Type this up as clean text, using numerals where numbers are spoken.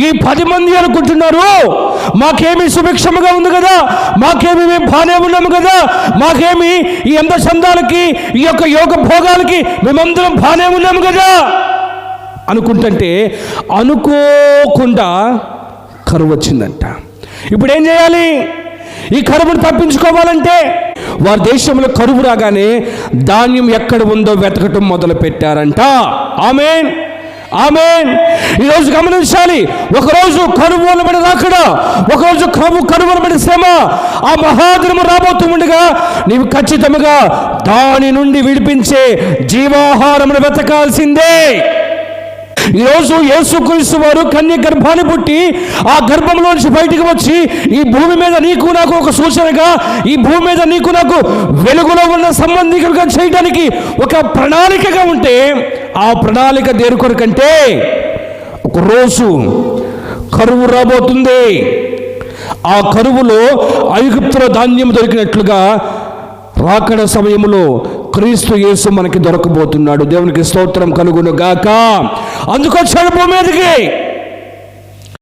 ఈ 10 మంది అనుకుంటున్నారు మాకేమి సుభిక్షముగా ఉంది కదా, మాకేమి మేము బాగానే ఉన్నాము కదా, మాకేమి ఈ అందచందాలకి ఈ యొక్క యోగ భోగాలకి మేమందరం బాగానే ఉన్నాము కదా అనుకుంటుంటే అనుకోకుండా కరువు వచ్చిందంట. ఇప్పుడు ఏం చేయాలి? ఈ కరువును తప్పించుకోవాలంటే వారి దేశంలో కరువు రాగానే ధాన్యం ఎక్కడ ఉందో వెతకటం మొదలు పెట్టారంట. ఆమేన్, ఆమేన్. ఈరోజు గమనించాలి, ఒకరోజు కరువు వలన రాకడ, ఒకరోజు కరువు వలన శ్రమ, ఆ మహాదినము రాబోతూ ఉండగా నీవు ఖచ్చితంగా దాని నుండి విడిపించే జీవాహారమును వెతకాల్సిందే. ఈరోజు యేసుక్రీస్తు వారు కన్య గర్భాన్ని పుట్టి ఆ గర్భంలో నుంచి బయటికి వచ్చి ఈ భూమి మీద నీకు నాకు ఒక సూచనగా, ఈ భూమి మీద నీకు నాకు వెలుగులో ఉన్న సంబంధికులుగా చేయడానికి ఒక ప్రణాళికగా ఉంటే, ఆ ప్రణాళిక దేని కొరకంటే ఒక రోజు కరువు రాబోతుంది. ఆ కరువులో ఐగుప్తులో ధాన్యం దొరికినట్లుగా రాకడ సమయంలో క్రీస్తు యేసు మనకి దొరకబోతున్నాడు. దేవునికి స్తోత్రం కలుగును గాక. అందుకొచ్చాడు భూమి మీదకి.